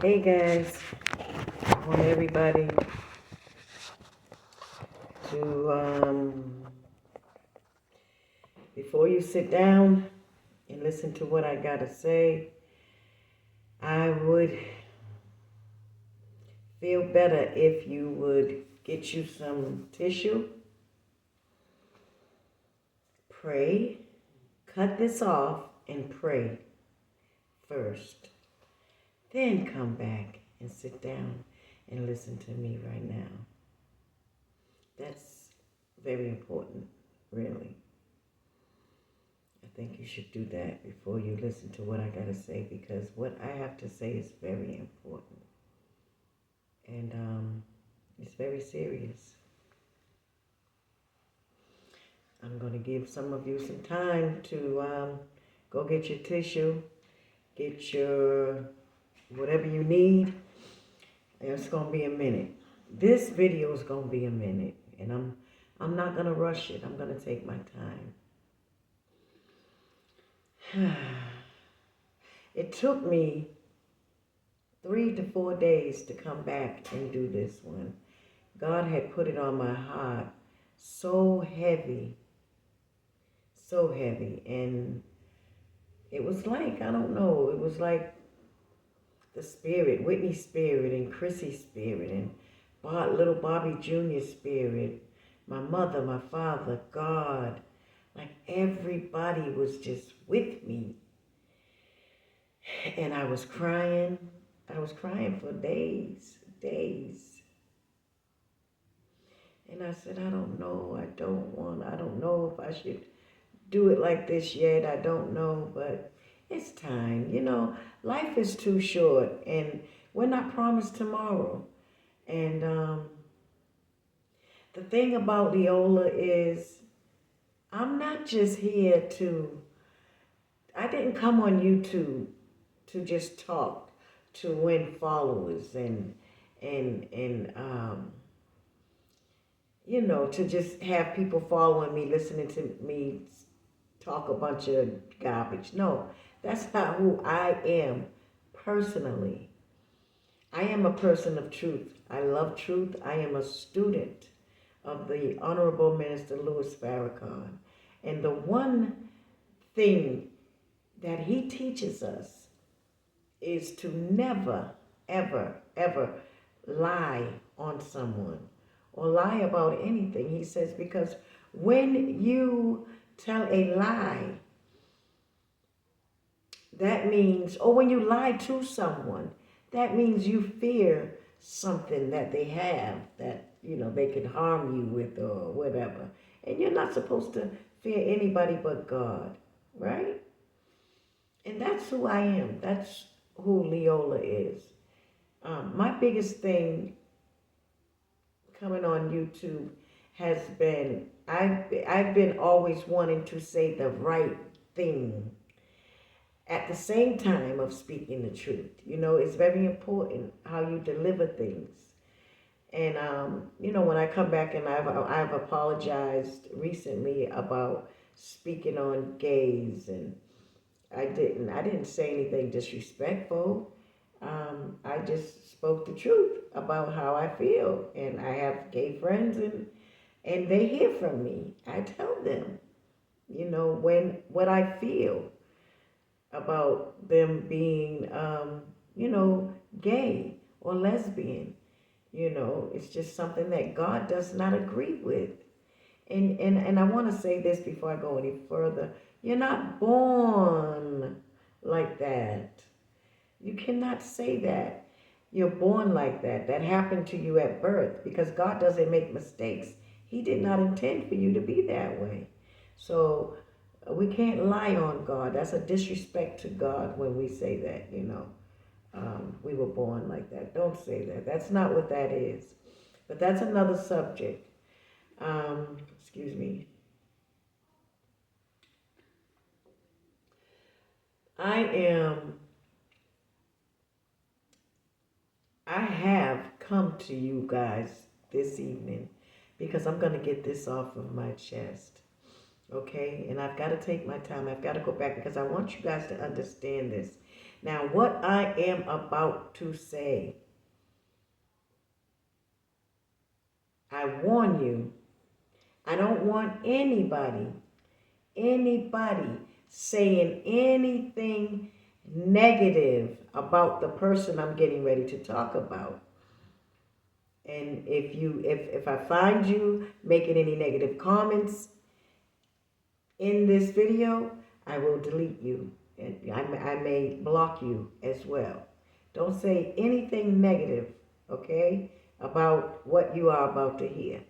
Hey guys, I want everybody to, before you sit down and listen to what I gotta say, I would feel better if you would get you some tissue, pray, cut this off and pray first. Then come back and sit down and listen to me right now. That's very important, really. I think you should do that before you listen to what I got to say, because what I have to say is very important. And it's very serious. I'm going to give some of you some time to go get your tissue, get your whatever you need. It's going to be a minute. This video is going to be a minute, and I'm not going to rush it. I'm going to take my time. It took me 3 to 4 days to come back and do this one. God had put it on my heart so heavy, and it was like, I don't know, it was like the spirit, Whitney's spirit and Chrissy's spirit and little Bobby Jr.'s spirit, my mother, my father, God, like everybody was just with me. And I was crying for days. And I said, I don't know if I should do it like this yet. I don't know, but it's time. You know, life is too short, and we're not promised tomorrow. And the thing about Leolah is, I'm not just here I didn't come on YouTube to just talk, to win followers and you know, to just have people following me, listening to me talk a bunch of garbage. No, that's not who I am personally. I am a person of truth. I love truth. I am a student of the Honorable Minister Louis Farrakhan. And the one thing that he teaches us is to never, ever, ever lie on someone or lie about anything. He says, because when you tell a lie, that means, or when you lie to someone, that means you fear something that they have that, you know, they can harm you with or whatever. And you're not supposed to fear anybody but God, right? And that's who I am. That's who Leolah is. My biggest thing coming on YouTube has been, I've been always wanting to say the right thing at the same time of speaking the truth. You know, it's very important how you deliver things. And, you know, when I come back and I've apologized recently about speaking on gays, and I didn't say anything disrespectful. I just spoke the truth about how I feel, and I have gay friends, and they hear from me. I tell them, you know, what I feel about them being, you know, gay or lesbian. You know, it's just something that God does not agree with. And I want to say this before I go any further. You're not born like that. You cannot say that. You're born like that. That happened to you at birth, because God doesn't make mistakes. He did not intend for you to be that way. So we can't lie on God. That's a disrespect to God when we say that, you know. We were born like that. Don't say that. That's not what that is. But that's another subject. Excuse me. I have come to you guys this evening because I'm going to get this off of my chest. Okay? And I've got to take my time. I've got to go back because I want you guys to understand this. Now, what I am about to say, I warn you, I don't want anybody saying anything negative about the person I'm getting ready to talk about. And if I find you making any negative comments in this video, I will delete you, and I may block you as well. Don't say anything negative, okay, about what you are about to hear.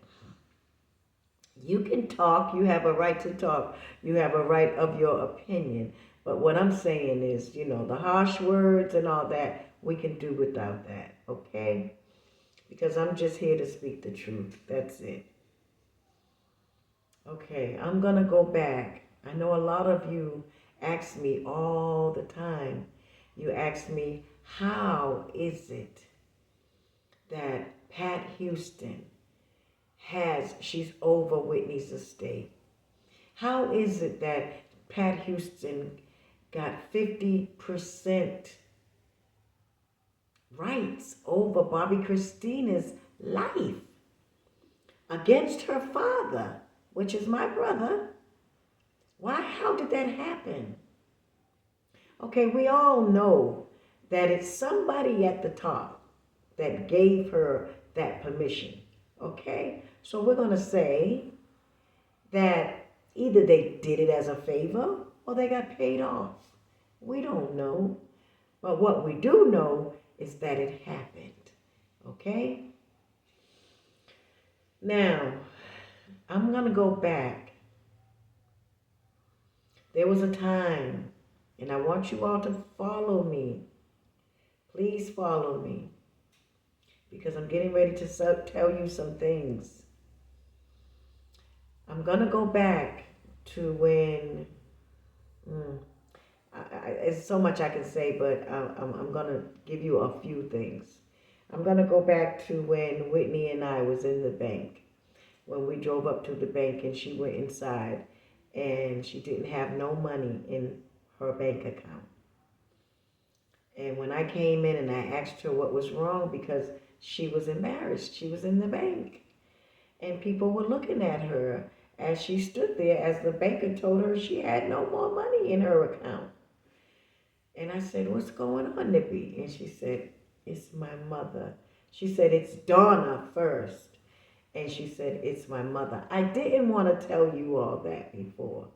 You can talk, you have a right to talk, you have a right of your opinion. But what I'm saying is, the harsh words and all that, we can do without that, okay? Because I'm just here to speak the truth. That's it. Okay, I'm going to go back. I know a lot of you ask me all the time. You ask me, how is it that Pat Houston she's over Whitney's estate? How is it that Pat Houston got 50% rights over Bobby Christina's life against her father, which is my brother? Why? How did that happen? Okay, we all know that it's somebody at the top that gave her that permission. Okay? So we're going to say that either they did it as a favor or they got paid off. We don't know. But what we do know is that it happened. Okay? Now, I'm going to go back. There was a time, and I want you all to follow me. Please follow me, because I'm getting ready to tell you some things. I'm going to go back to when, it's so much I can say, but I'm going to give you a few things. I'm going to go back to when Whitney and I was in the bank, when we drove up to the bank and she went inside and she didn't have no money in her bank account. And when I came in and I asked her what was wrong, because she was embarrassed, she was in the bank. And people were looking at her as she stood there, as the banker told her she had no more money in her account. And I said, what's going on, Nippy? And she said, it's my mother. She said, it's Donna first. And she said, it's my mother. I didn't want to tell you all that before.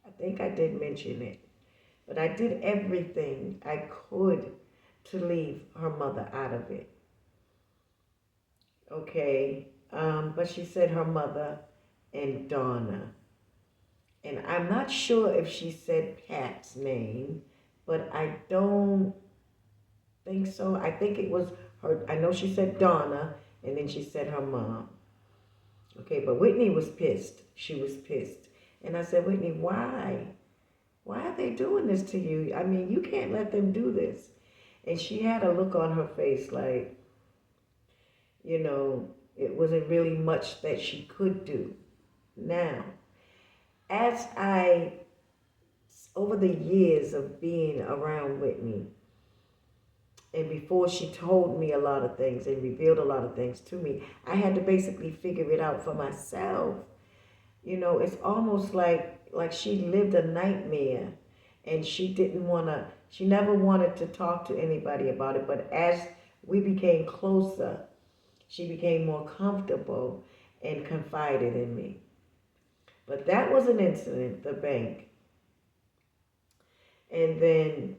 I think I did mention it. But I did everything I could to leave her mother out of it. Okay. But she said her mother and Donna. And I'm not sure if she said Pat's name, but I don't think so. I think it was her. I know she said Donna, and then she said her mom. Okay, but Whitney was pissed. She was pissed. And I said, Whitney, why? Why are they doing this to you? I mean, you can't let them do this. And she had a look on her face like, it wasn't really much that she could do. Now, over the years of being around Whitney, and before she told me a lot of things and revealed a lot of things to me, I had to basically figure it out for myself. It's almost like she lived a nightmare, and she never wanted to talk to anybody about it. But as we became closer, she became more comfortable and confided in me. But that was an incident, the bank. And then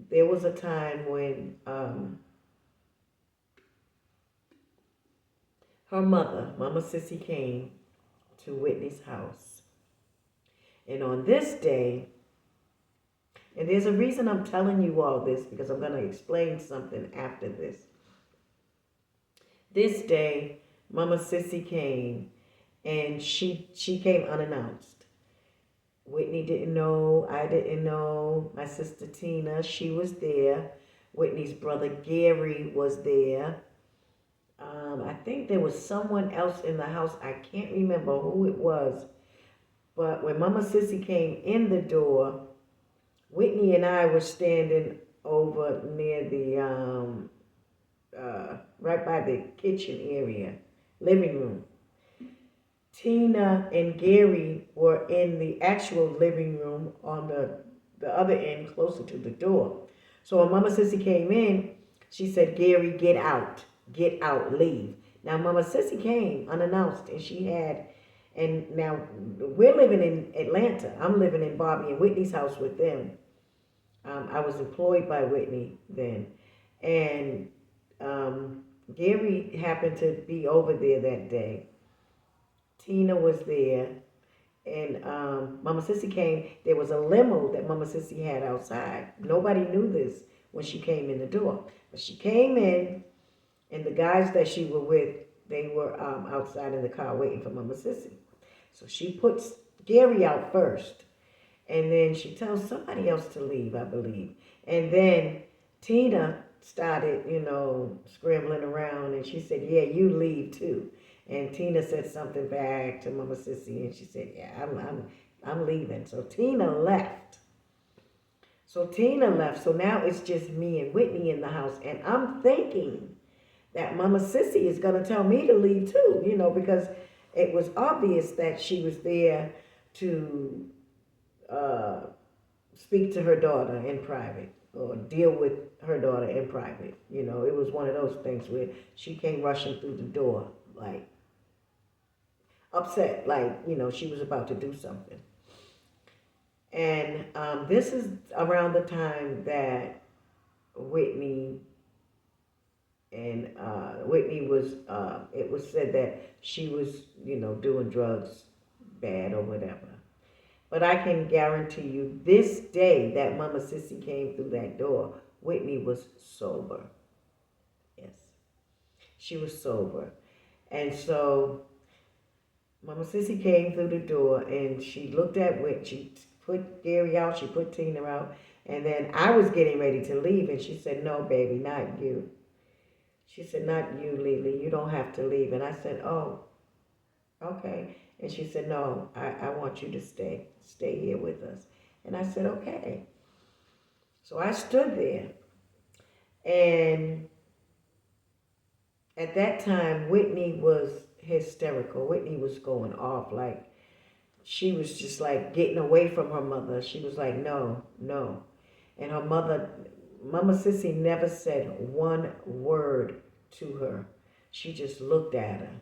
there was a time when her mother, Mama Sissy, came to Whitney's house. And on this day, and there's a reason I'm telling you all this, because I'm going to explain something after this. This day, Mama Sissy came, and she came unannounced. Whitney didn't know, I didn't know, my sister Tina, she was there. Whitney's brother Gary was there. I think there was someone else in the house. I can't remember who it was. But when Mama Sissy came in the door, Whitney and I were standing over near the right by the kitchen area, living room. Tina and Gary were in the actual living room on the other end, closer to the door. So when Mama Sissy came in, she said, Gary, get out, leave. Now Mama Sissy came unannounced, and she had, and now we're living in Atlanta. I'm living in Bobby and Whitney's house with them. I was employed by Whitney then, and Gary happened to be over there that day. Tina was there, and Mama Sissy came. There was a limo that Mama Sissy had outside. Nobody knew this when she came in the door, but she came in, and the guys that she were with, they were outside in the car waiting for Mama Sissy. So she puts Gary out first, and then she tells somebody else to leave, I believe. And then Tina started, scrambling around, and she said, "Yeah, you leave too." And Tina said something back to Mama Sissy, and she said, "Yeah, I'm leaving." So Tina left. So now it's just me and Whitney in the house, and I'm thinking that Mama Sissy is gonna tell me to leave too, because it was obvious that she was there to uh, speak to her daughter in private or deal with her daughter in private. It was one of those things where she came rushing through the door, like upset, like, she was about to do something. And this is around the time that Whitney and Whitney was, it was said that she was, doing drugs bad or whatever. But I can guarantee you, this day that Mama Sissy came through that door, Whitney was sober. Yes, she was sober. And so Mama Sissy came through the door, and she looked at Whitney. She put Gary out, she put Tina out, and then I was getting ready to leave, and she said, "No, baby, not you." She said, "Not you, Lily. You don't have to leave." And I said, "Oh, okay." And she said, "No, I want you to stay here with us." And I said, "Okay." So I stood there, and at that time, Whitney was hysterical. Whitney was going off, like she was just like getting away from her mother. She was like, "No, no." And her mother, Mama Sissy, never said one word to her. She just looked at her.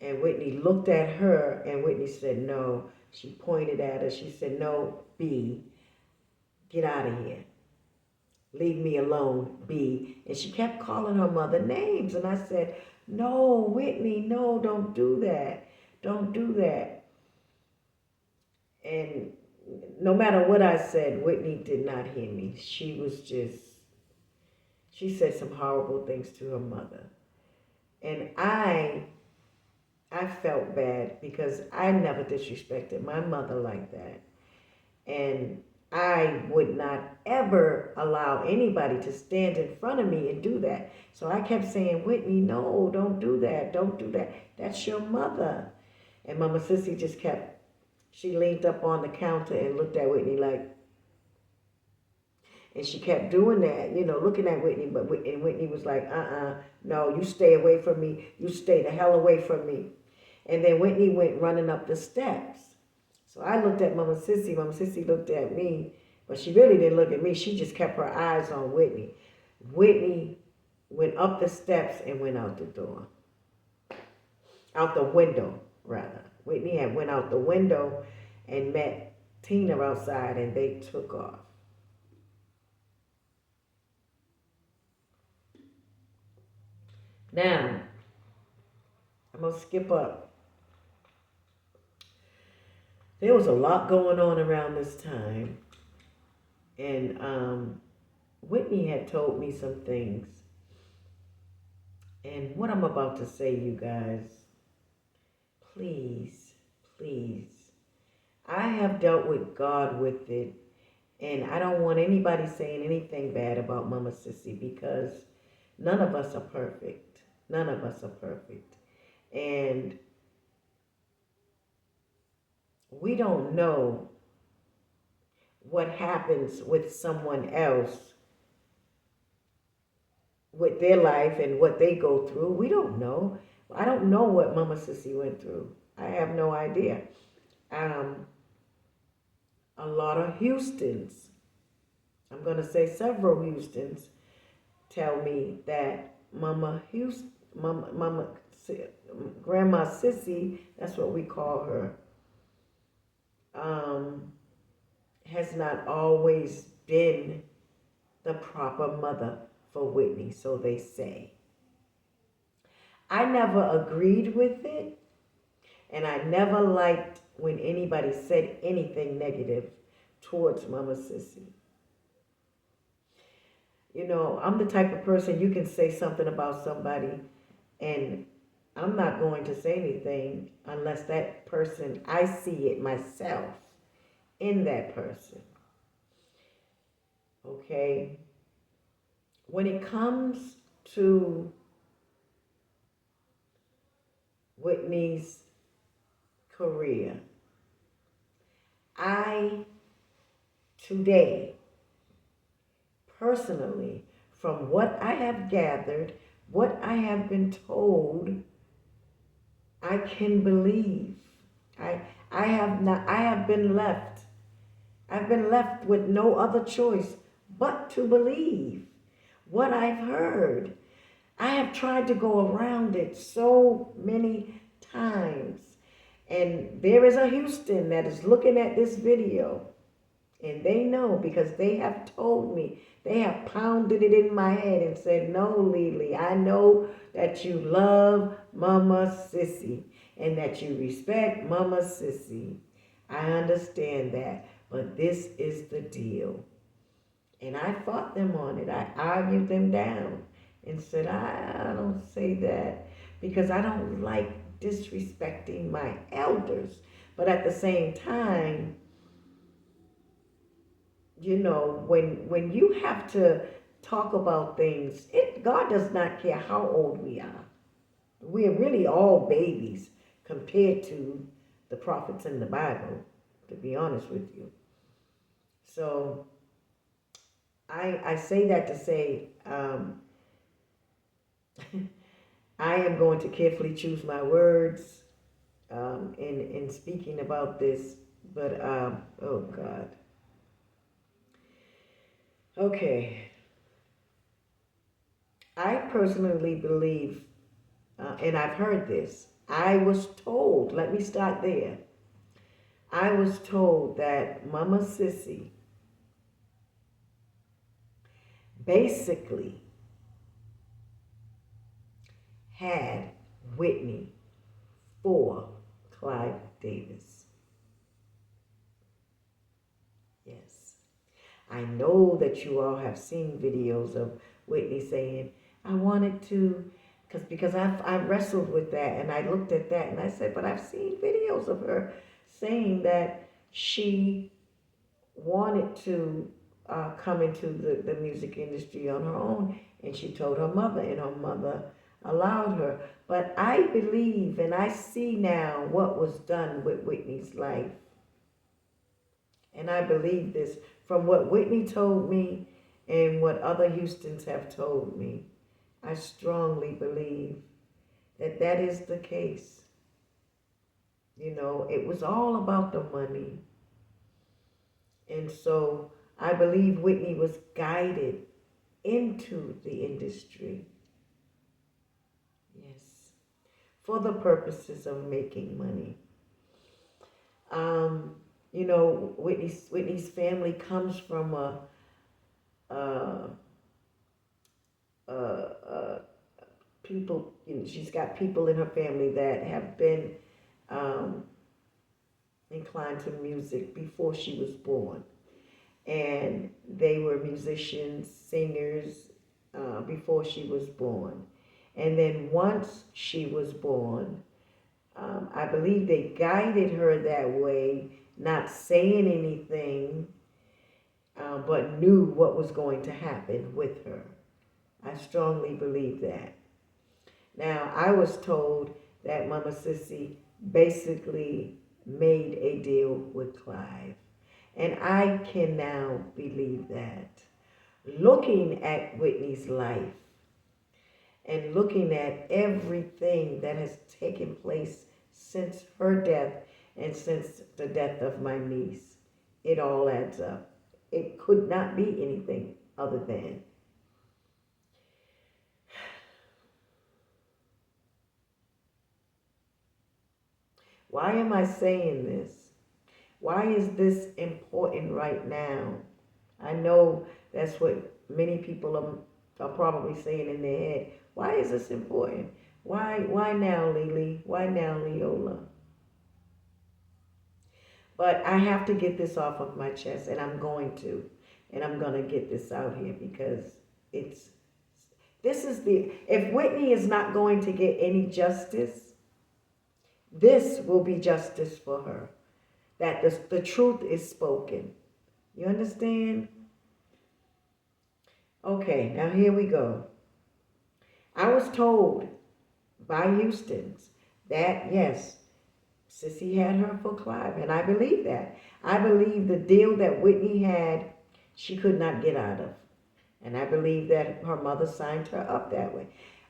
And Whitney looked at her, and Whitney said, "No." She pointed at her. She said, "No, B, get out of here. Leave me alone, B." And she kept calling her mother names. And I said, "No, Whitney, no, don't do that. Don't do that." And no matter what I said, Whitney did not hear me. She said some horrible things to her mother. And I felt bad because I never disrespected my mother like that. And I would not ever allow anybody to stand in front of me and do that. So I kept saying, "Whitney, no, don't do that. Don't do that. That's your mother." And Mama Sissy just she leaned up on the counter and looked at Whitney like, and she kept doing that, looking at Whitney. And Whitney was like, no, you stay away from me. You stay the hell away from me. And then Whitney went running up the steps. So I looked at Mama Sissy. Mama Sissy looked at me, but she really didn't look at me. She just kept her eyes on Whitney. Whitney went up the steps and went out the door. Out the window, rather. Whitney had went out the window and met Tina outside, and they took off. Now, I'm going to skip up. There was a lot going on around this time. And Whitney had told me some things. And what I'm about to say, you guys, please, please. I have dealt with God with it. And I don't want anybody saying anything bad about Mama Sissy because none of us are perfect. None of us are perfect. And we don't know what happens with someone else with their life and what they go through. We don't know. I don't know what Mama Sissy went through. I have no idea. Um, a lot of Houstons, I'm going to say several Houstons, tell me that Mama, Grandma Sissy, that's what we call her, um, has not always been the proper mother for Whitney, so they say. I never agreed with it, and I never liked when anybody said anything negative towards Mama Sissy. You know, I'm the type of person you can say something about somebody, and I'm not going to say anything unless that person, I see it myself in that person. Okay? When it comes to Whitney's career, I today, personally, from what I have gathered, what I have been told, I can believe. I I have been left. I've been left with no other choice but to believe what I've heard. I have tried to go around it so many times. And there is a Houston that is looking at this video. And they know because they have told me, they have pounded it in my head and said, no, Leolah, I know that you love Mama Sissy and that you respect Mama Sissy. I understand that, but this is the deal. And I fought them on it. I argued them down and said, I don't say that because I don't like disrespecting my elders. But at the same time, you know, when you have to talk about things, God does not care how old we are. We are really all babies compared to the prophets in the Bible, to be honest with you. So I say that to say I am going to carefully choose my words in speaking about this. But, oh God. Okay. I personally believe, and I've heard this, I was told, let me start there. I was told that Mama Sissy basically had Whitney for Clive Davis. Yes. I know that you all have seen videos of Whitney saying, I wanted to, because I wrestled with that and I looked at that and I said, but I've seen videos of her saying that she wanted to come into the music industry on her own, and she told her mother, and her mother allowed her. But I believe and I see now what was done with Whitney's life. And I believe this from what Whitney told me and what other Houstons have told me. I strongly believe that that is the case. You know, it was all about the money. And so I believe Whitney was guided into the industry. Yes. For the purposes of making money. You know, Whitney's family comes from people, you know, she's got people in her family that have been inclined to music before she was born. And they were musicians, singers before she was born. And then once she was born, I believe they guided her that way, not saying anything, but knew what was going to happen with her. I strongly believe that. Now, I was told that Mama Sissy basically made a deal with Clive. And I can now believe that. Looking at Whitney's life and looking at everything that has taken place since her death and since the death of my niece, it all adds up. It could not be anything other than. Why am I saying this? Why is this important right now? I know that's what many people are probably saying in their head. Why is this important? Why now, Lily? Why now, Leolah? But I have to get this off of my chest, and I'm going to. And I'm going to get this out here because if Whitney is not going to get any justice, this will be justice for her. That the truth is spoken. You understand? Okay, now here we go. I was told by Houston's that, yes, Sissy had her for Clive, and I believe that. I believe the deal that Whitney had, she could not get out of. And I believe that her mother signed her up that way.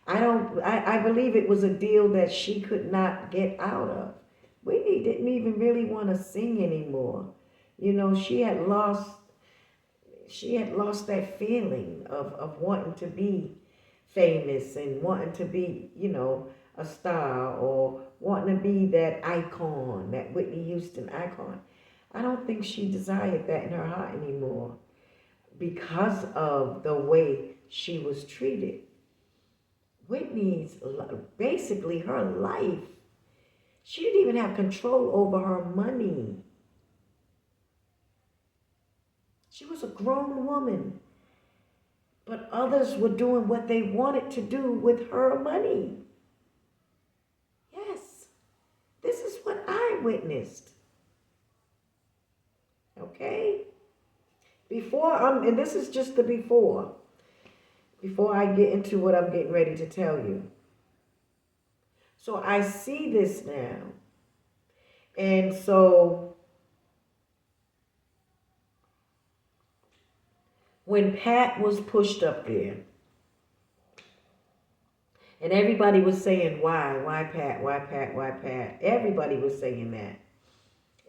I believe it was a deal that she could not get out of. Whitney didn't even really want to sing anymore. You know, she had lost that feeling of wanting to be famous and wanting to be, you know, a star or wanting to be that icon, that Whitney Houston icon. I don't think she desired that in her heart anymore because of the way she was treated. Whitney's, basically her life, she didn't even have control over her money. She was a grown woman, but others were doing what they wanted to do with her money. Yes, this is what I witnessed. Okay? And this is just the before I get into what I'm getting ready to tell you. So I see this now. And so when Pat was pushed up there, and everybody was saying, why Pat, why Pat, why Pat? Everybody was saying that.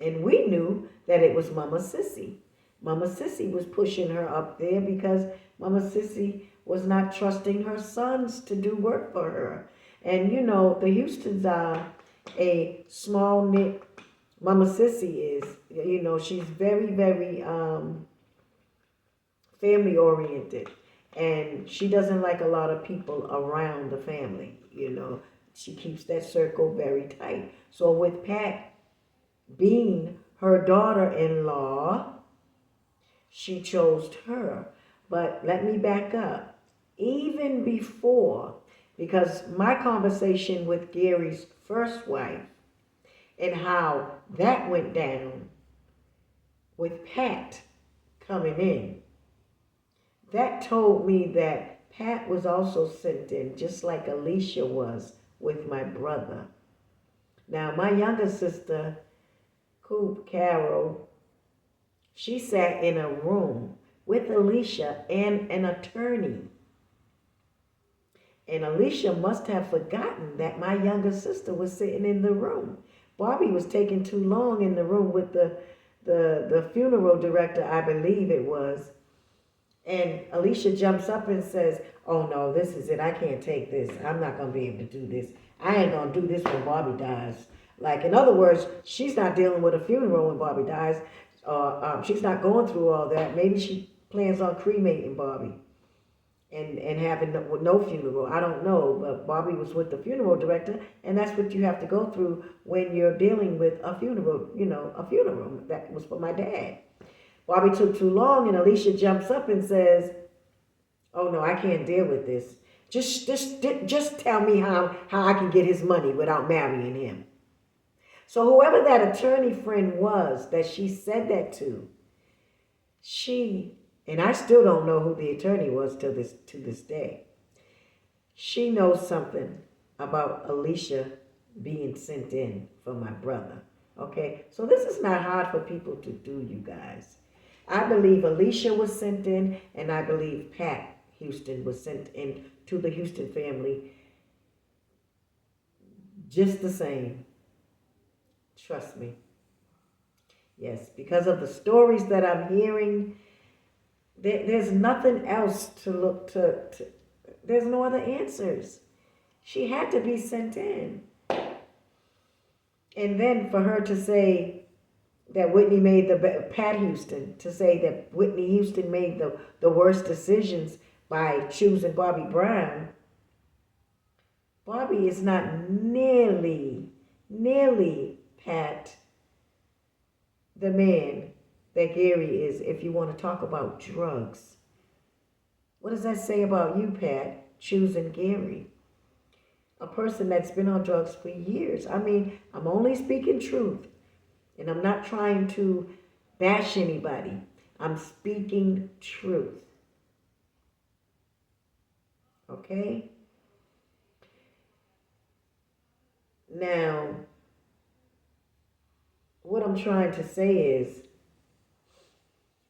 And we knew that it was Mama Sissy. Mama Sissy was pushing her up there because Mama Sissy was not trusting her sons to do work for her. And you know, the Houstons are a small knit. Mama Sissy is, you know, she's very, very family oriented. And she doesn't like a lot of people around the family, you know. She keeps that circle very tight. So with Pat being her daughter-in-law, she chose her. But let me back up. Even before, because my conversation with Gary's first wife and how that went down with Pat coming in, that told me that Pat was also sent in, just like Alicia was with my brother. Now, my younger sister, Carol, she sat in a room with Alicia and an attorney. And Alicia must have forgotten that my younger sister was sitting in the room. Bobby was taking too long in the room with the funeral director, I believe it was. And Alicia jumps up and says, oh no, this is it. I can't take this. I'm not going to be able to do this. I ain't going to do this when Bobby dies. Like, in other words, she's not dealing with a funeral when Bobby dies. She's not going through all that. Maybe she plans on cremating Bobby and having no funeral. I don't know, but Bobby was with the funeral director, and that's what you have to go through when you're dealing with a funeral, you know, a funeral. That was for my dad. Bobby took too long, and Alicia jumps up and says, oh no, I can't deal with this. Just tell me how I can get his money without marrying him. So whoever that attorney friend was that she said that to, and I still don't know who the attorney was to this day. She knows something about Alicia being sent in for my brother. Okay, so this is not hard for people to do, you guys. I believe Alicia was sent in, and I believe Pat Houston was sent in to the Houston family just the same. Trust me. Yes, because of the stories that I'm hearing, there's nothing else to look to. There's no other answers. She had to be sent in. And then for her to say that Whitney made Pat Houston, to say that Whitney Houston made the worst decisions by choosing Bobby Brown. Bobby is not nearly Pat, the man that Gary is, if you want to talk about drugs. What does that say about you, Pat, choosing Gary? A person that's been on drugs for years. I mean, I'm only speaking truth. And I'm not trying to bash anybody. I'm speaking truth. Okay? Now, what I'm trying to say is,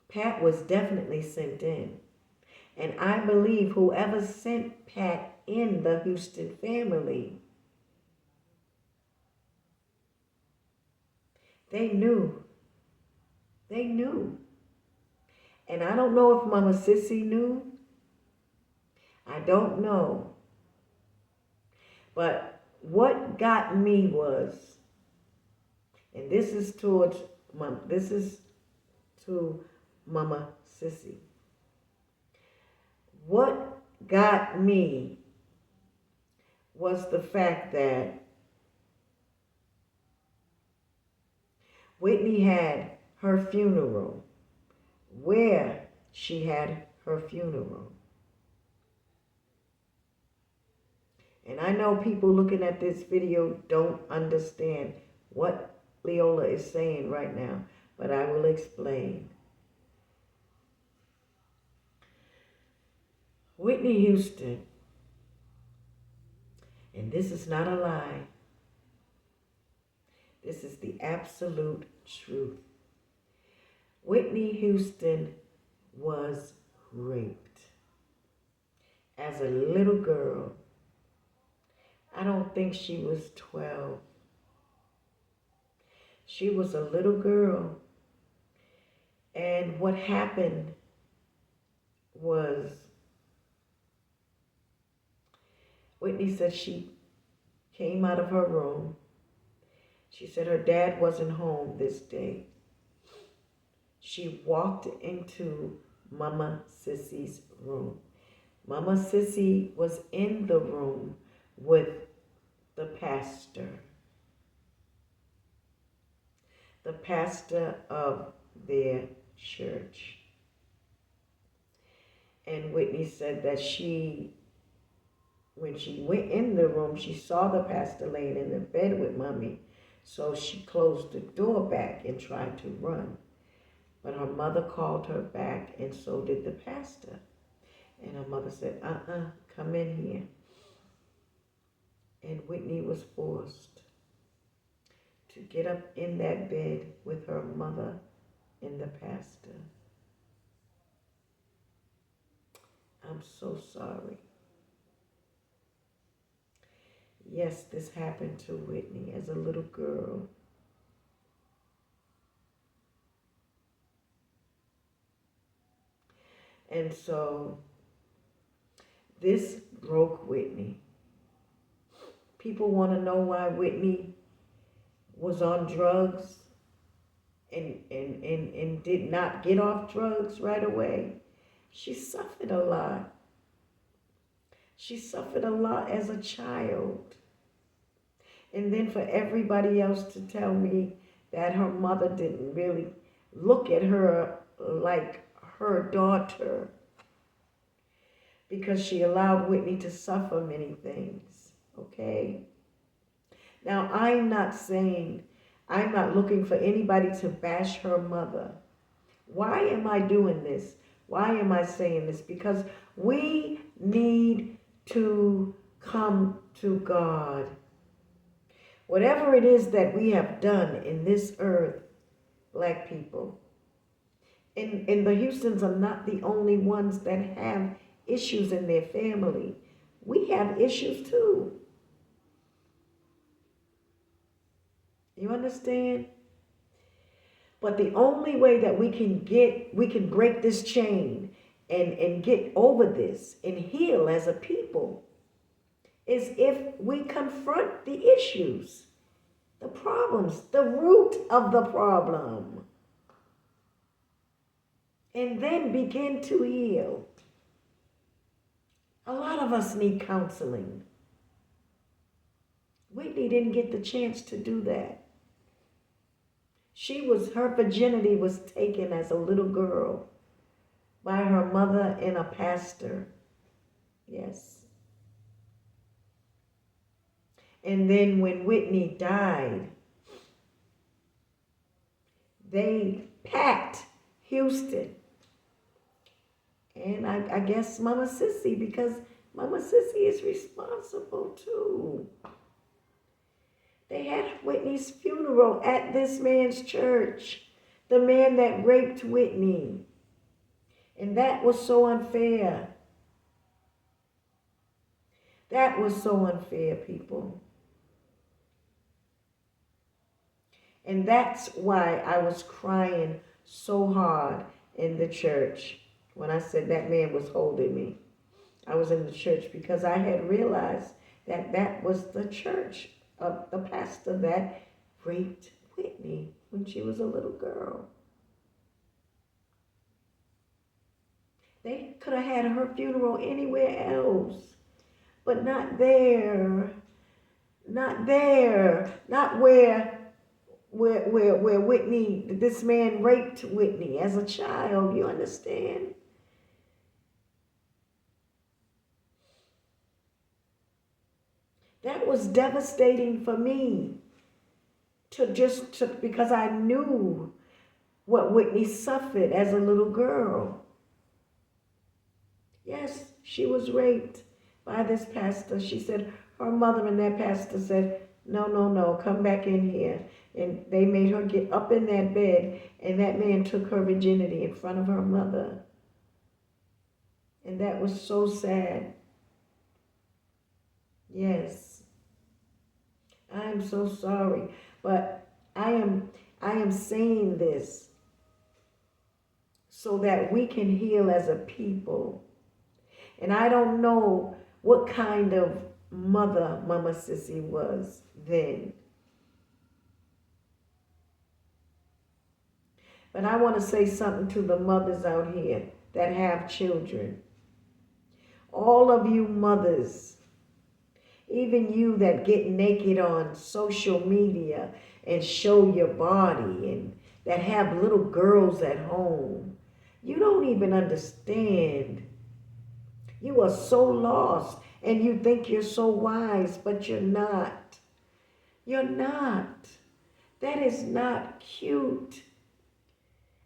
Pat was definitely sent in. And I believe whoever sent Pat in the Houston family, they knew. They knew. And I don't know if Mama Sissy knew. I don't know. But what got me was, and this is to Mama Sissy. What got me was the fact that Whitney had her funeral, where she had her funeral. And I know people looking at this video don't understand what Leolah is saying right now, but I will explain. Whitney Houston, and this is not a lie, this is the absolute truth. Whitney Houston was raped as a little girl. I don't think she was 12. She was a little girl. And what happened was, Whitney said she came out of her room. She said her dad wasn't home this day. She walked into Mama Sissy's room. Mama Sissy was in the room with the pastor of their church. And Whitney said that when she went in the room, she saw the pastor laying in the bed with Mommy. So she closed the door back and tried to run. But her mother called her back, and so did the pastor. And her mother said, come in here. And Whitney was forced to get up in that bed with her mother and the pastor. I'm so sorry. Yes, this happened to Whitney as a little girl. And so this broke Whitney. People want to know why Whitney was on drugs and did not get off drugs right away. She suffered a lot. She suffered a lot as a child. And then for everybody else to tell me that her mother didn't really look at her like her daughter because she allowed Whitney to suffer many things, okay? Now, I'm not looking for anybody to bash her mother. Why am I doing this? Why am I saying this? Because we need to come to God. Whatever it is that we have done in this earth, black people, and the Houstons are not the only ones that have issues in their family. We have issues too. You understand? But the only way that we can break this chain and get over this and heal as a people is if we confront the issues, the problems, the root of the problem, and then begin to heal. A lot of us need counseling. Whitney didn't get the chance to do that. Her virginity was taken as a little girl by her mother and a pastor. Yes. And then when Whitney died, they packed Houston. And I guess Mama Sissy, because Mama Sissy is responsible too. They had Whitney's funeral at this man's church, the man that raped Whitney. And that was so unfair. That was so unfair, people. And that's why I was crying so hard in the church when I said that man was holding me. I was in the church because I had realized that that was the church of the pastor that raped Whitney when she was a little girl. They could have had her funeral anywhere else, but not there. Not there. Not where Whitney, this man raped Whitney as a child. You understand? That was devastating for me because I knew what Whitney suffered as a little girl. Yes, she was raped by this pastor. She said her mother and that pastor said, no, come back in here. And they made her get up in that bed, and that man took her virginity in front of her mother. And that was so sad. Yes. I'm so sorry. But I am saying this so that we can heal as a people. And I don't know what kind of mother Mama Sissy was then. But I want to say something to the mothers out here that have children. All of you mothers, even you that get naked on social media and show your body and that have little girls at home, you don't even understand. You are so lost and you think you're so wise, but you're not. You're not. That is not cute.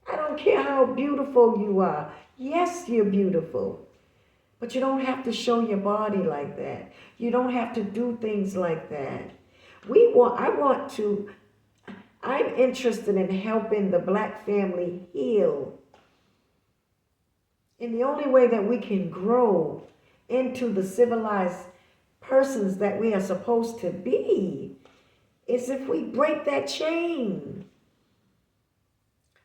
I don't care how beautiful you are. Yes, you're beautiful. But you don't have to show your body like that. You don't have to do things like that. I'm interested in helping the black family heal. And the only way that we can grow into the civilized persons that we are supposed to be is if we break that chain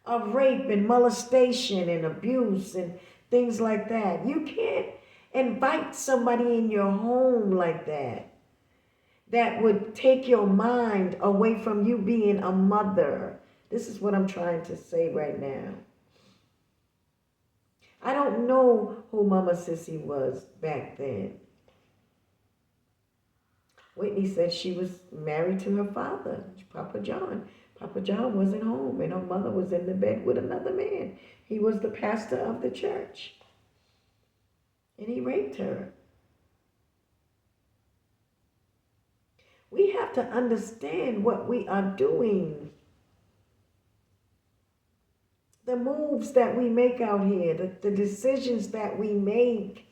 of rape and molestation and abuse and things like that. You can't invite somebody in your home like that. That would take your mind away from you being a mother. This is what I'm trying to say right now. I don't know who Mama Sissy was back then. Whitney said she was married to her father, Papa John. Papa John wasn't home and her mother was in the bed with another man. He was the pastor of the church. And he raped her. We have to understand what we are doing. The moves that we make out here, the decisions that we make,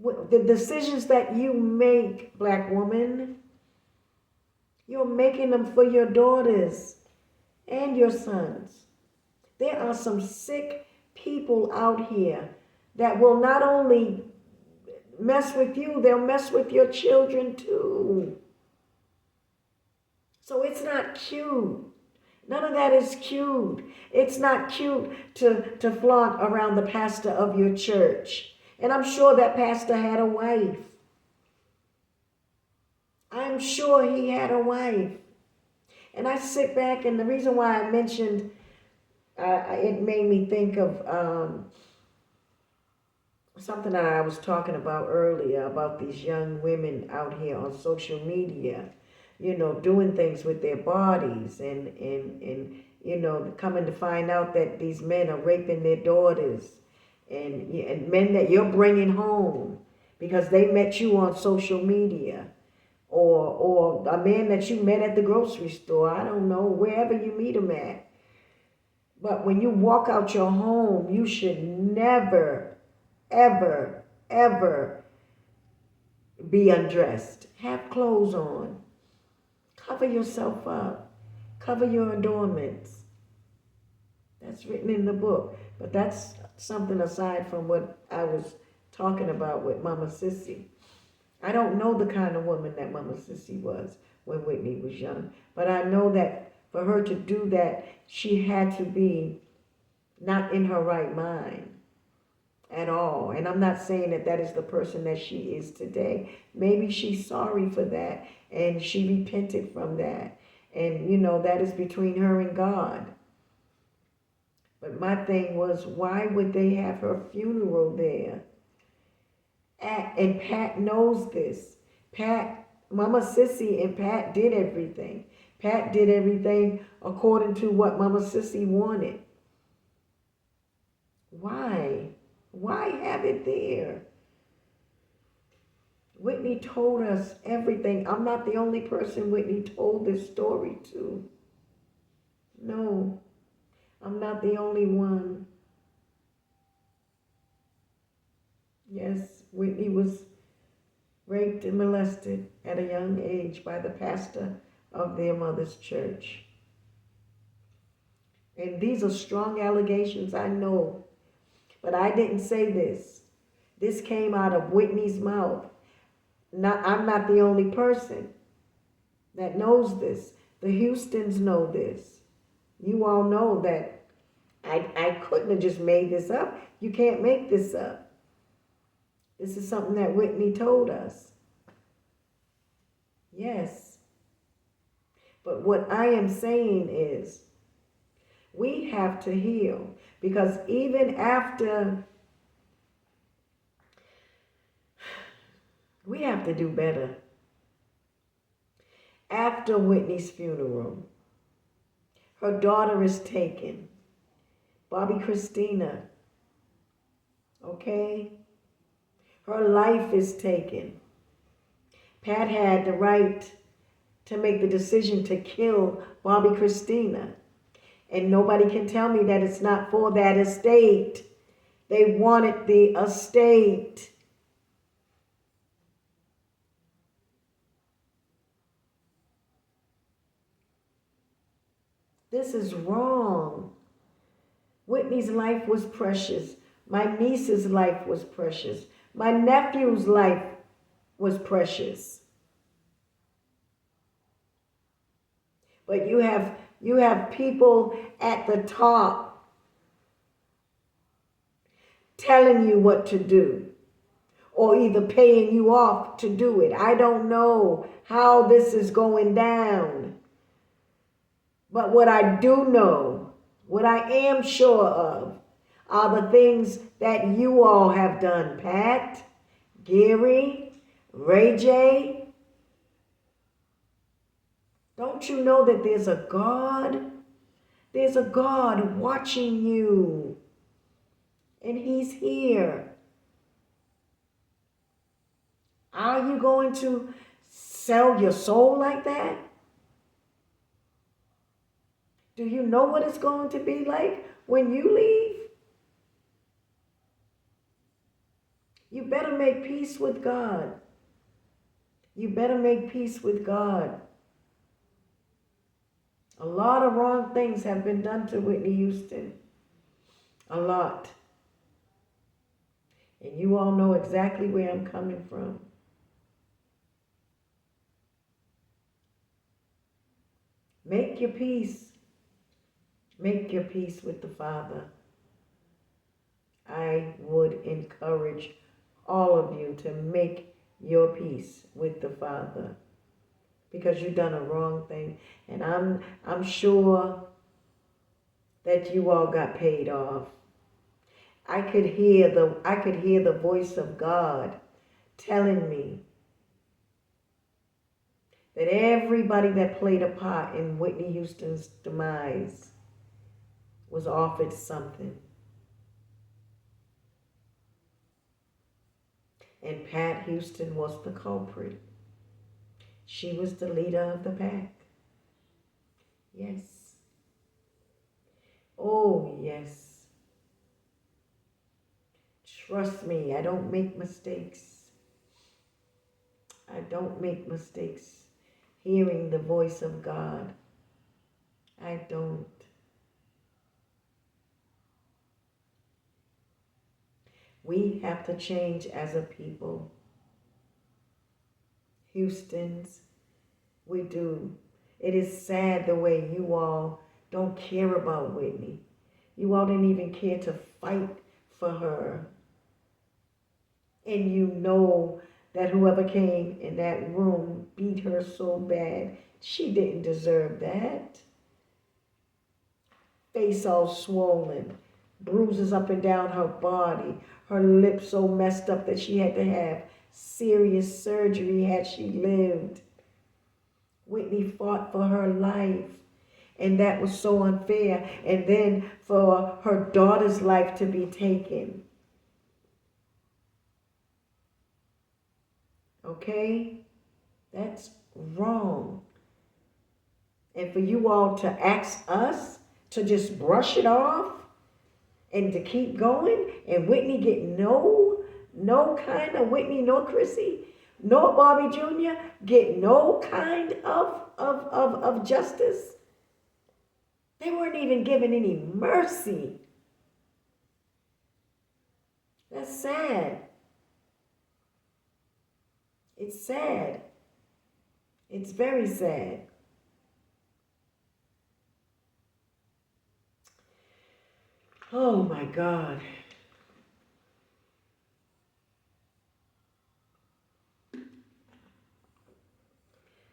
the decisions that you make, black woman, You're making them for your daughters and your sons. There are some sick people out here that will not only mess with you, they'll mess with your children too. So it's not cute. None of that is cute. It's not cute to flaunt around the pastor of your church. And I'm sure that pastor had a wife. I'm sure he had a wife. And I sit back, and the reason why I mentioned, it made me think of something that I was talking about earlier about these young women out here on social media, doing things with their bodies and coming to find out that these men are raping their daughters and men that you're bringing home because they met you on social media. Or a man that you met at the grocery store, I don't know, wherever you meet him at. But when you walk out your home, you should never, ever, ever be undressed. Have clothes on. Cover yourself up. Cover your adornments. That's written in the book. But that's something aside from what I was talking about with Mama Sissy. I don't know the kind of woman that Mama Sissy was when Whitney was young. But I know that for her to do that, she had to be not in her right mind at all. And I'm not saying that that is the person that she is today. Maybe she's sorry for that and she repented from that. And, that is between her and God. But my thing was, why would they have her funeral there? And Pat knows this. Mama Sissy and Pat did everything. Pat did everything according to what Mama Sissy wanted. Why? Why have it there? Whitney told us everything. I'm not the only person Whitney told this story to. No, I'm not the only one. Yes, Whitney was raped and molested at a young age by the pastor of their mother's church. And these are strong allegations, I know. But I didn't say this. This came out of Whitney's mouth. I'm not the only person that knows this. The Houstons know this. You all know that I couldn't have just made this up. You can't make this up. This is something that Whitney told us. Yes. But what I am saying is, we have to heal. Because even after, we have to do better. After Whitney's funeral, her daughter is taken. Bobby Christina. Okay? Her life is taken. Pat had the right to make the decision to kill Bobby Christina. And nobody can tell me that it's not for that estate. They wanted the estate. This is wrong. Whitney's life was precious. My niece's life was precious. My nephew's life was precious. But you have people at the top telling you what to do, or either paying you off to do it. I don't know how this is going down. But what I do know, what I am sure of, are the things that you all have done. Pat, Gary, Ray J. Don't you know that there's a God? There's a God watching you. And He's here. Are you going to sell your soul like that? Do you know what it's going to be like when you leave? You better make peace with God. You better make peace with God. A lot of wrong things have been done to Whitney Houston. A lot. And you all know exactly where I'm coming from. Make your peace. Make your peace with the Father. I would encourage all of you to make your peace with the Father, because you've done a wrong thing. And I'm sure that you all got paid off. I could hear the voice of God telling me that everybody that played a part in Whitney Houston's demise was offered something. And Pat Houston was the culprit. She was the leader of the pack. Yes. Oh, yes. Trust me, I don't make mistakes. I don't make mistakes hearing the voice of God. I don't. We have to change as a people. Houstons, we do. It is sad the way you all don't care about Whitney. You all didn't even care to fight for her. And you know that whoever came in that room beat her so bad. She didn't deserve that. Face all swollen, bruises up and down her body, her lips so messed up that she had to have serious surgery had she lived. Whitney fought for her life, and that was so unfair. And then for her daughter's life to be taken. Okay? That's wrong. And for you all to ask us to just brush it off and to keep going, and Whitney get no kind of Whitney, no Chrissy, no Bobby Jr. get no kind of justice. They weren't even given any mercy. That's sad. It's sad. It's very sad. Oh my God.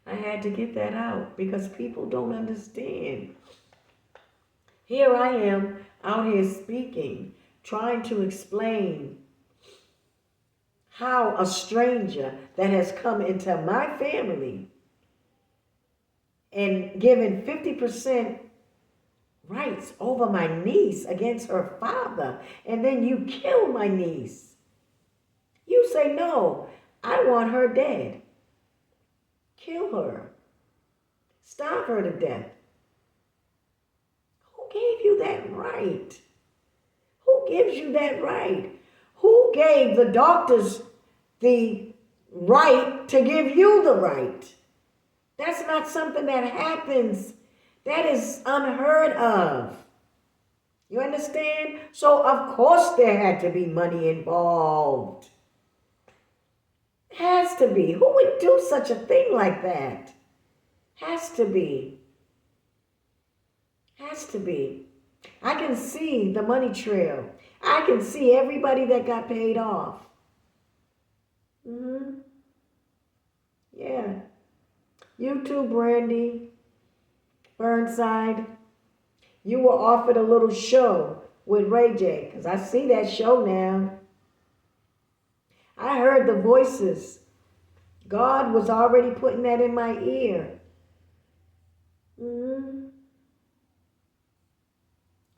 I had to get that out because people don't understand. Here I am out here speaking, trying to explain how a stranger that has come into my family and given 50% rights over my niece against her father, and then you kill my niece. You say, no, I want her dead. Kill her. Starve her to death. Who gave you that right? Who gives you that right? Who gave the doctors the right to give you the right? That's not something that happens. That is unheard of. You understand? So, of course, there had to be money involved. Has to be. Who would do such a thing like that? Has to be. Has to be. I can see the money trail. I can see everybody that got paid off. Yeah. You too, Brandy Burnside. You were offered a little show with Ray J, because I see that show now. I heard the voices. God was already putting that in my ear.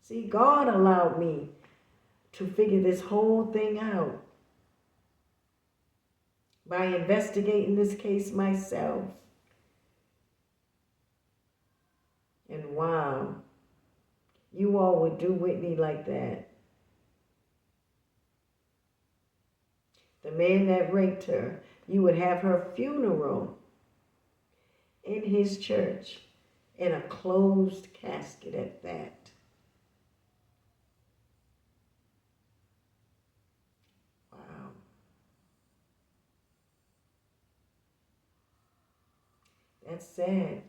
See, God allowed me to figure this whole thing out by investigating this case myself. And wow, you all would do Whitney like that. The man that raped her, you would have her funeral in his church. in a closed casket at that. Wow. That's sad.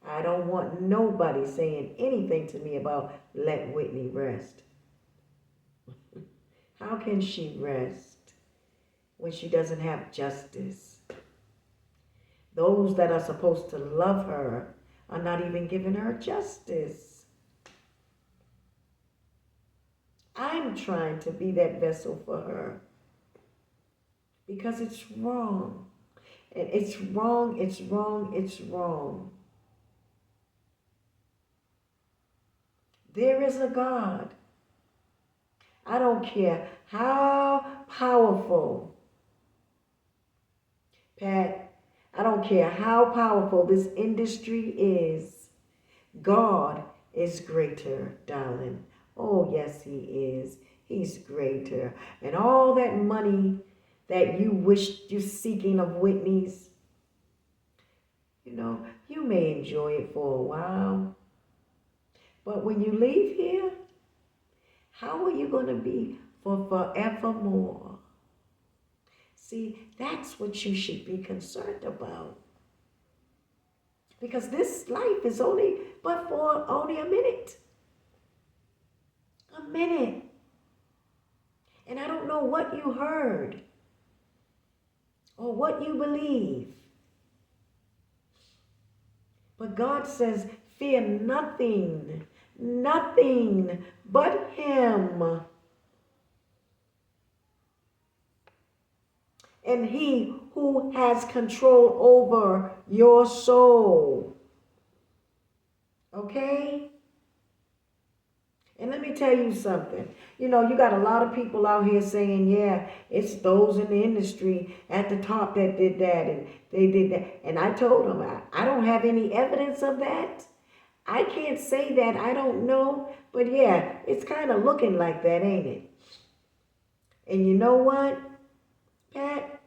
I don't want nobody saying anything to me about let Whitney rest. How can she rest when she doesn't have justice? Those that are supposed to love her are not even giving her justice. I'm trying to be that vessel for her because it's wrong. And it's wrong, it's wrong, it's wrong. There is a God. I don't care how powerful, Pat, I don't care how powerful this industry is. God is greater, darling. Oh, yes, he is. He's greater. And all that money that you wish you're seeking of Whitney's, you may enjoy it for a while. But when you leave here, how are you going to be for forevermore? See, that's what you should be concerned about. Because this life is only a minute. A minute. And I don't know what you heard or what you believe. But God says, fear nothing, nothing but him. And he who has control over your soul. Okay? And let me tell you something. You got a lot of people out here saying, yeah, it's those in the industry at the top that did that and they did that. And I told them, I don't have any evidence of that. I can't say that. I don't know. But yeah, it's kind of looking like that, ain't it? And you know what, Pat?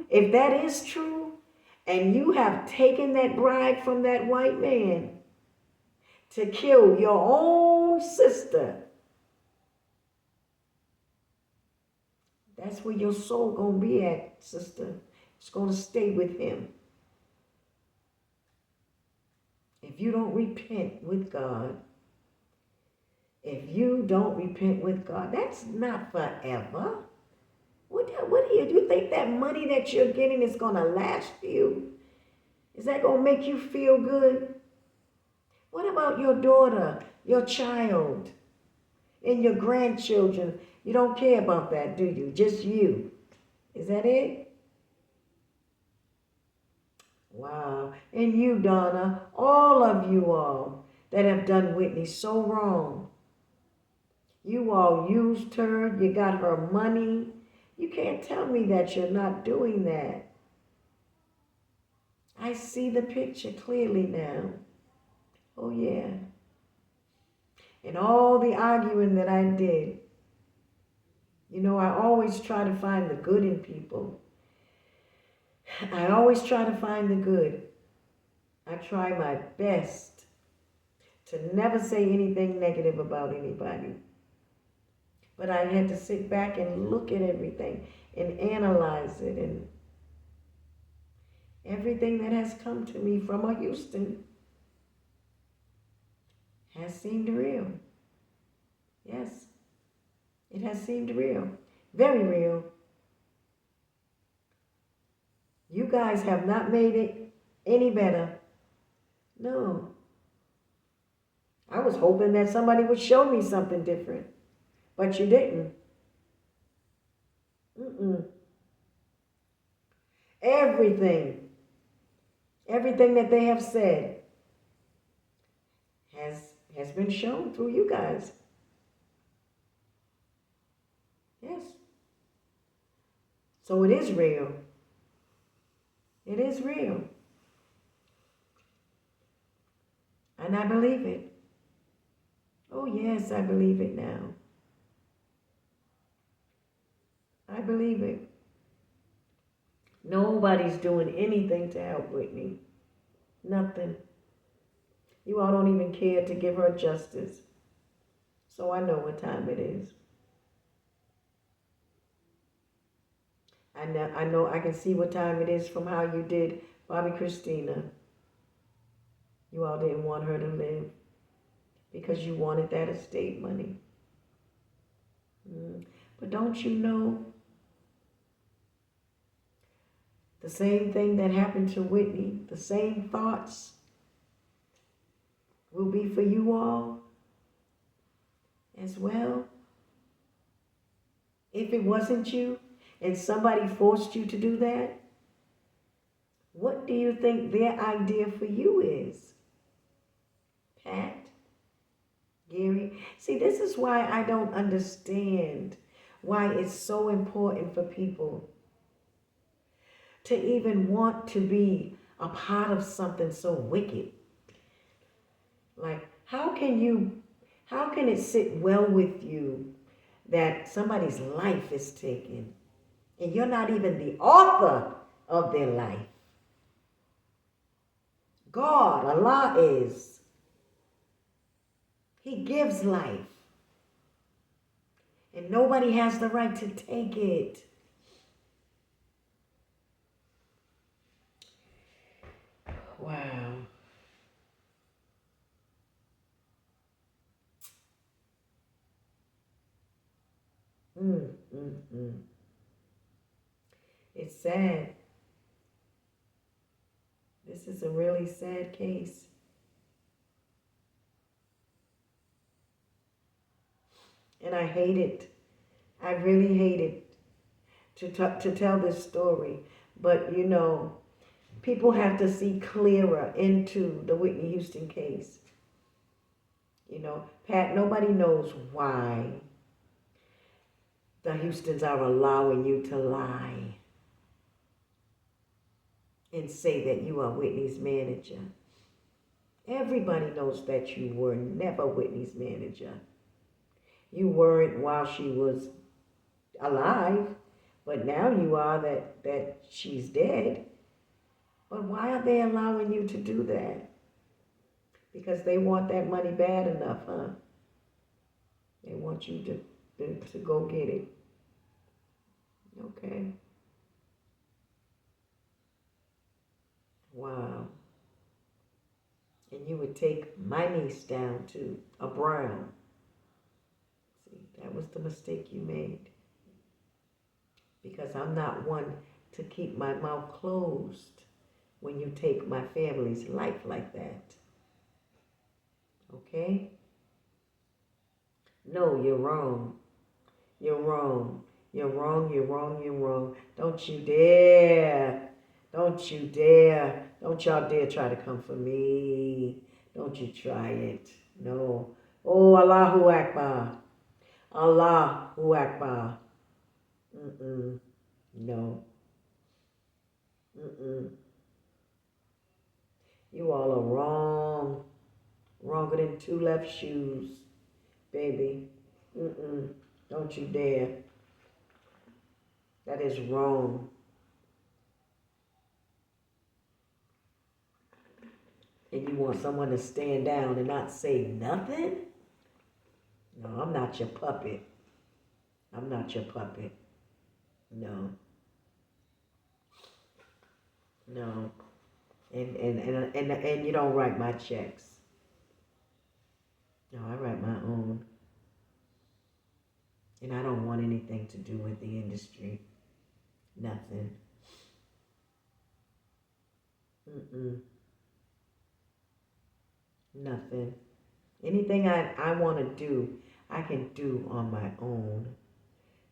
If that is true, and you have taken that bribe from that white man to kill your own sister, that's where your soul gonna be at, sister. It's gonna stay with him. If you don't repent with God, that's not forever. What do you think that money that you're getting is going to last you? Is that going to make you feel good? What about your daughter, your child, and your grandchildren? You don't care about that, do you? Just you. Is that it? Wow. And you, Donna, all of you all that have done Whitney so wrong. You all used her. You got her money. You can't tell me that you're not doing that. I see the picture clearly now. Oh, yeah. And all the arguing that I did. I always try to find the good in people. I always try to find the good. I try my best to never say anything negative about anybody. But I had to sit back and look at everything and analyze it, and everything that has come to me from a Houston has seemed real. Yes, it has seemed real. Very real. You guys have not made it any better. No. I was hoping that somebody would show me something different, but you didn't. Everything that they have said has been shown through you guys. Yes. So it is real. It is real. And I believe it. Oh, yes, I believe it now. I believe it. Nobody's doing anything to help Whitney. Nothing. You all don't even care to give her justice. So I know what time it is. I know I can see what time it is from how you did Bobby Christina. You all didn't want her to live because you wanted that estate money. But don't you know the same thing that happened to Whitney, the same thoughts will be for you all as well? If it wasn't you and somebody forced you to do that, what do you think their idea for you is? Pat? Gary? See, this is why I don't understand why it's so important for people to even want to be a part of something so wicked. Like, how can it sit well with you that somebody's life is taken and you're not even the author of their life? God, Allah is. He gives life. And nobody has the right to take it. Wow. It's sad. This is a really sad case. And I hate it. I really hate it to tell this story. But, you know, people have to see clearer into the Whitney Houston case. You know, Pat, nobody knows why the Houstons are allowing you to lie and say that you are Whitney's manager. Everybody knows that you were never Whitney's manager. You weren't while she was alive, but now you are that she's dead. But why are they allowing you to do that? Because they want that money bad enough, huh? They want you to go get it. Okay. Wow. And you would take my niece down to a Brown. See, that was the mistake you made. Because I'm not one to keep my mouth closed when you take my family's life like that. Okay? No, you're wrong. You're wrong. You're wrong, you're wrong, you're wrong. Don't you dare. Don't you dare. Don't y'all dare try to come for me. Don't you try it. No. Oh, Allahu Akbar. Allahu Akbar. No. You all are wrong. Wronger than two left shoes, baby. Don't you dare. That is wrong. And you want someone to stand down and not say nothing? No, I'm not your puppet. I'm not your puppet. No. No. And you don't write my checks. No, I write my own. And I don't want anything to do with the industry. Nothing. Nothing. Anything I want to do, I can do on my own.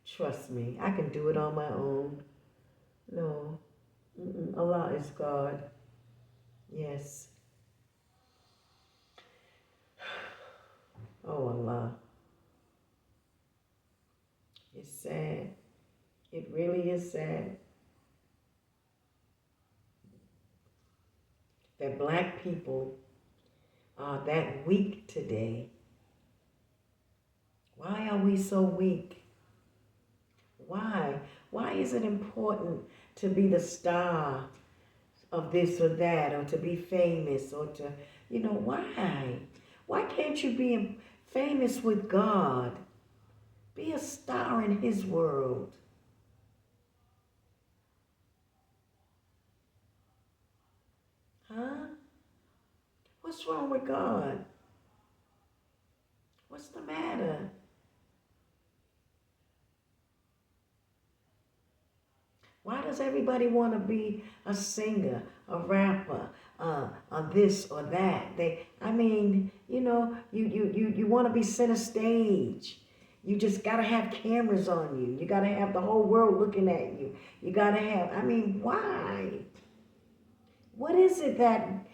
Trust me, I can do it on my own. No. Allah is God. Yes. Oh, Allah. It's sad. It really is sad that black people are that weak today. Why are we so weak? Why? Why is it important to be the star of this or that, or to be famous, or to, why? Why can't you be famous with God? Be a star in His world. Huh? What's wrong with God? What's the matter? Why does everybody want to be a singer, a rapper, this or that? You want to be center stage. You just got to have cameras on you. You got to have the whole world looking at you. You got to have, why? What is it that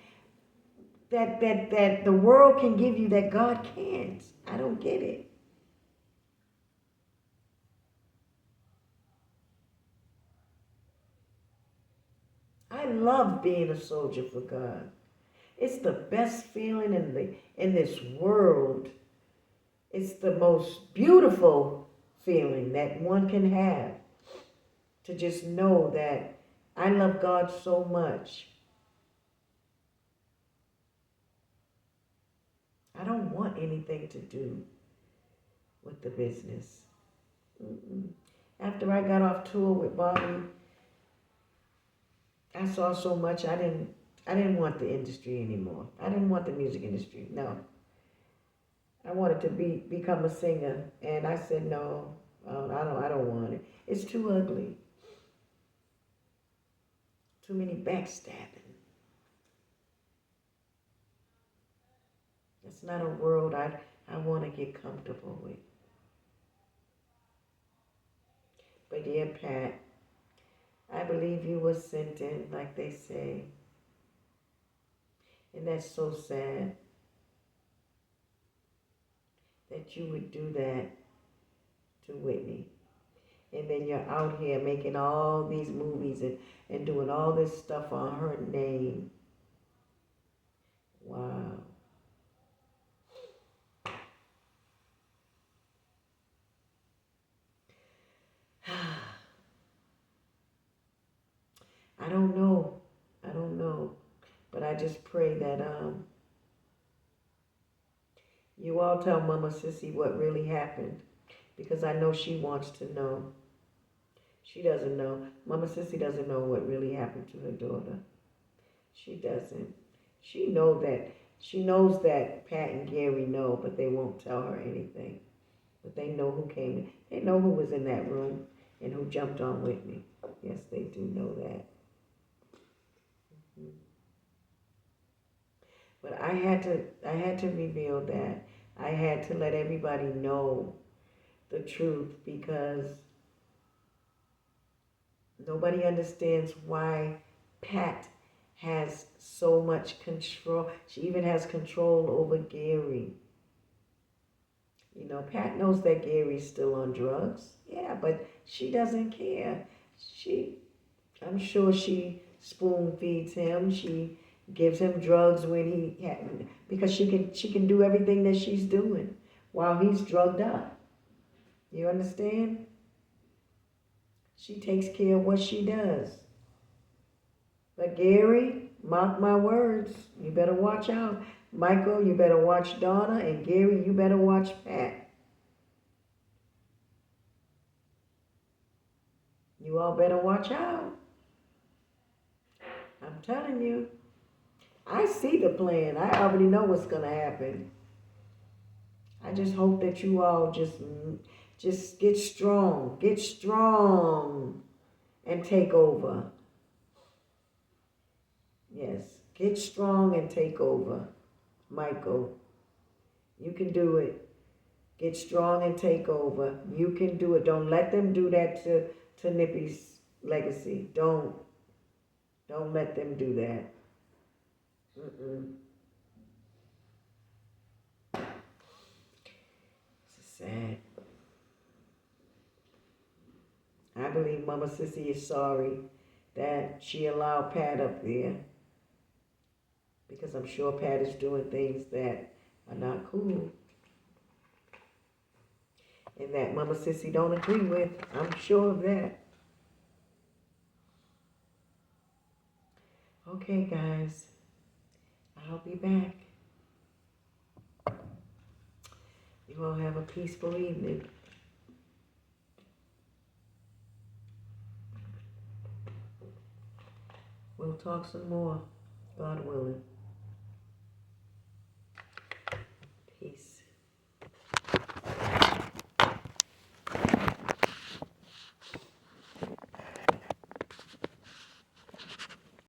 the world can give you that God can't? I don't get it. I love being a soldier for God. It's the best feeling in this world. It's the most beautiful feeling that one can have, to just know that I love God so much. I don't want anything to do with the business. Mm-mm. After I got off tour with Bobby, I saw so much. I didn't want the industry anymore. I didn't want the music industry. No. I wanted to become a singer, and I said no. I don't want it. It's too ugly. Too many backstabbing. It's not a world I want to get comfortable with. But yeah, Pat, I believe you were sent in, like they say. And that's so sad that you would do that to Whitney. And then you're out here making all these movies and doing all this stuff on her name. Wow. I don't know. I don't know. But I just pray that you all tell Mama Sissy what really happened, because I know she wants to know. She doesn't know. Mama Sissy doesn't know what really happened to her daughter. She doesn't. She knows that Pat and Gary know, but they won't tell her anything. But they know who came. They know who was in that room and who jumped on Whitney. Yes, they do know that. But I had to reveal that. I had to let everybody know the truth, because nobody understands why Pat has so much control. She even has control over Gary. Pat knows that Gary's still on drugs. Yeah, but she doesn't care. I'm sure she spoon feeds him. She gives him drugs because she can do everything that she's doing while he's drugged up. You understand? She takes care of what she does. But Gary, mark my words, you better watch out. Michael, you better watch Donna, and Gary, you better watch Pat. You all better watch out. I'm telling you. I see the plan. I already know what's going to happen. I just hope that you all just get strong. Get strong and take over. Yes, get strong and take over. Michael, you can do it. Get strong and take over. You can do it. Don't let them do that to Nippy's legacy. Don't let them do that. Mm-mm. It's sad. I believe Mama Sissy is sorry that she allowed Pat up there, because I'm sure Pat is doing things that are not cool and that Mama Sissy don't agree with. I'm sure of that. Okay, guys. I'll be back. You all have a peaceful evening. We'll talk some more, God willing.